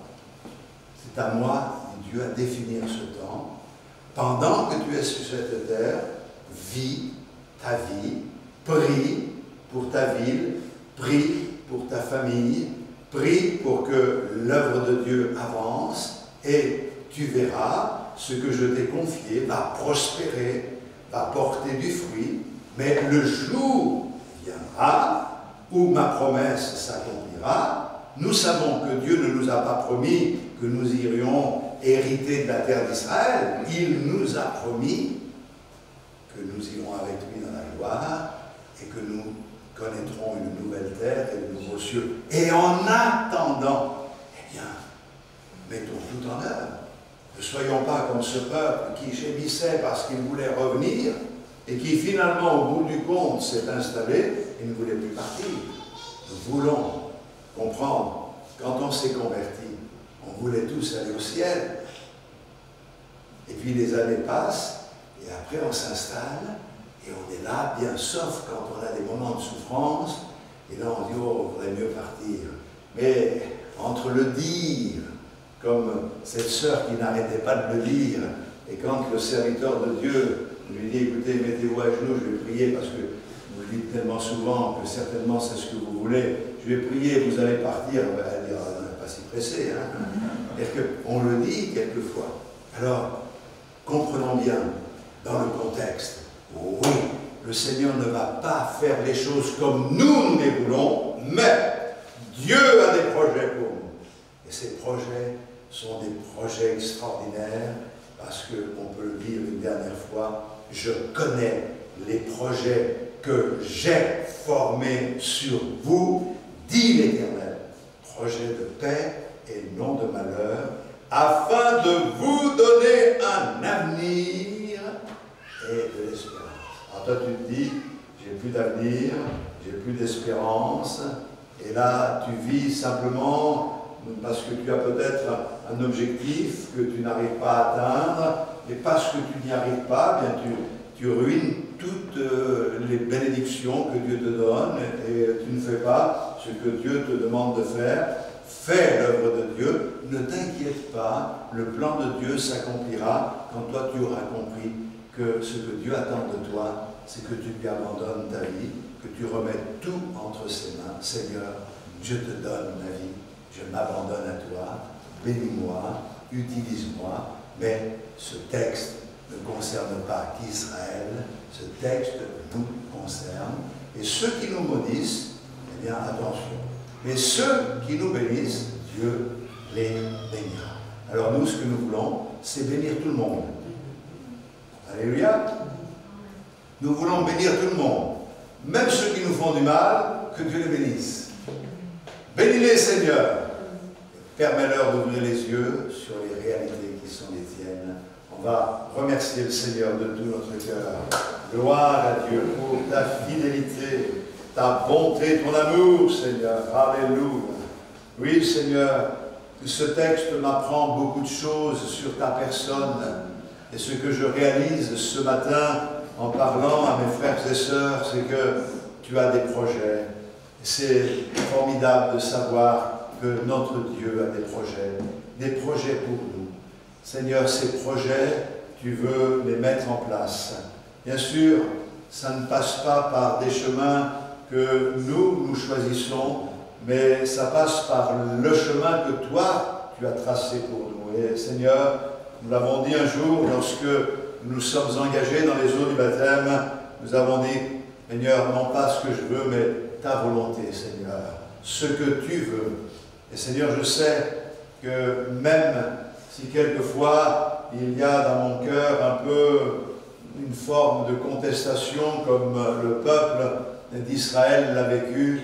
C'est à moi, dit Dieu, à définir ce temps. Pendant que tu es sur cette terre, vis ta vie, prie pour ta ville, prie pour ta famille, prie pour que l'œuvre de Dieu avance et tu verras ce que je t'ai confié va prospérer, va porter du fruit, mais le jour viendra où ma promesse s'accomplira. Nous savons que Dieu ne nous a pas promis que nous irions hériter de la terre d'Israël. Il nous a promis que nous irons avec lui dans la gloire et que nous connaîtrons une nouvelle terre et de nouveaux cieux. Et en attendant, eh bien, mettons tout en œuvre. Ne soyons pas comme ce peuple qui gémissait parce qu'il voulait revenir et qui finalement, au bout du compte, s'est installé et ne voulait plus partir. Nous voulons comprendre, quand on s'est converti, on voulait tous aller au ciel. Et puis les années passent et après on s'installe et on est là, bien sauf quand on a des moments de souffrance et là on dit, oh, il vaudrait mieux partir. Mais entre le dire, comme cette sœur qui n'arrêtait pas de le dire, et quand le serviteur de Dieu lui dit, écoutez, mettez-vous à genoux, je vais prier, parce que vous le dites tellement souvent que certainement c'est ce que vous voulez, je vais prier, vous allez partir, elle va dire, on n'est pas si pressé, hein. C'est-à-dire qu'on le dit quelquefois. Alors, comprenons bien, dans le contexte, oui, le Seigneur ne va pas faire les choses comme nous les voulons, mais Dieu a des projets pour nous. Et ces projets sont des projets extraordinaires, parce qu'on peut le dire une dernière fois, je connais les projets que j'ai formés sur vous, dit l'Éternel, projets de paix et non de malheur, afin de vous donner un avenir et de l'espérance. Alors toi tu te dis, j'ai plus d'avenir, j'ai plus d'espérance, et là tu vis simplement parce que tu as peut-être un objectif que tu n'arrives pas à atteindre, et parce que tu n'y arrives pas, bien tu ruines toutes les bénédictions que Dieu te donne, et tu ne fais pas ce que Dieu te demande de faire. Fais l'œuvre de Dieu, ne t'inquiète pas, le plan de Dieu s'accomplira quand toi tu auras compris que ce que Dieu attend de toi, c'est que tu lui abandonnes ta vie, que tu remettes tout entre ses mains. Seigneur, je te donne ma vie, je m'abandonne à toi, bénis-moi, utilise-moi, mais ce texte ne concerne pas qu'Israël, ce texte nous concerne, et ceux qui nous maudissent, eh bien attention, mais ceux qui nous bénissent, Dieu les bénira. Alors nous, ce que nous voulons, c'est bénir tout le monde. Alléluia. Nous voulons bénir tout le monde, même ceux qui nous font du mal, que Dieu les bénisse. Bénis-les, Seigneur. Permets-leur d'ouvrir les yeux sur les réalités qui sont les tiennes. En on va remercier le Seigneur de tout notre cœur. Gloire à Dieu pour ta fidélité, ta bonté, ton amour, Seigneur. Alléluia. Oui, Seigneur, ce texte m'apprend beaucoup de choses sur ta personne. Et ce que je réalise ce matin en parlant à mes frères et sœurs, c'est que tu as des projets. C'est formidable de savoir que notre Dieu a des projets pour nous. Seigneur, ces projets, tu veux les mettre en place. Bien sûr, ça ne passe pas par des chemins que nous choisissons, mais ça passe par le chemin que toi, tu as tracé pour nous. Et Seigneur, nous l'avons dit un jour, lorsque nous sommes engagés dans les eaux du baptême, nous avons dit, Seigneur, non pas ce que je veux, mais ta volonté, Seigneur, ce que tu veux. Et Seigneur, je sais que même si quelquefois il y a dans mon cœur un peu une forme de contestation comme le peuple d'Israël l'a vécu,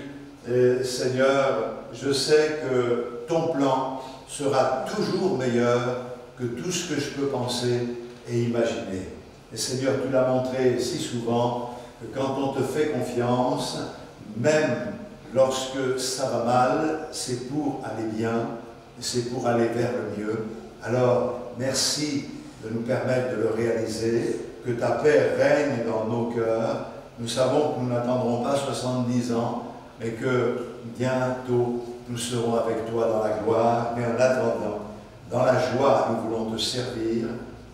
et Seigneur, je sais que ton plan sera toujours meilleur que tout ce que je peux penser et imaginer. Et Seigneur, tu l'as montré si souvent que quand on te fait confiance, même lorsque ça va mal, c'est pour aller bien, c'est pour aller vers le mieux. Alors, merci de nous permettre de le réaliser, que ta paix règne dans nos cœurs. Nous savons que nous n'attendrons pas 70 ans, mais que bientôt nous serons avec toi dans la gloire. Mais en attendant, dans la joie, nous voulons te servir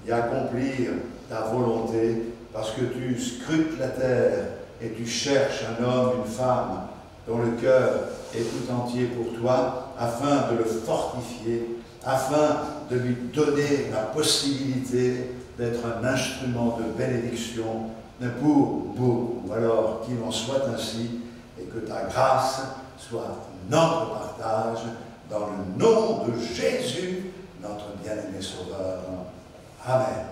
et accomplir ta volonté, parce que tu scrutes la terre et tu cherches un homme, une femme, dont le cœur est tout entier pour toi, afin de le fortifier, afin de lui donner la possibilité d'être un instrument de bénédiction pour beaucoup. Alors qu'il en soit ainsi, et que ta grâce soit notre partage, dans le nom de Jésus, notre bien-aimé Sauveur. Amen.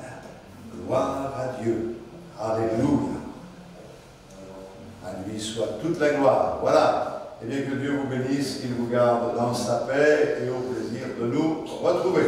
Gloire à Dieu. Alléluia. À lui soit toute la gloire. Voilà. Et bien que Dieu vous bénisse, qu'il vous garde dans sa paix et au plaisir de nous retrouver.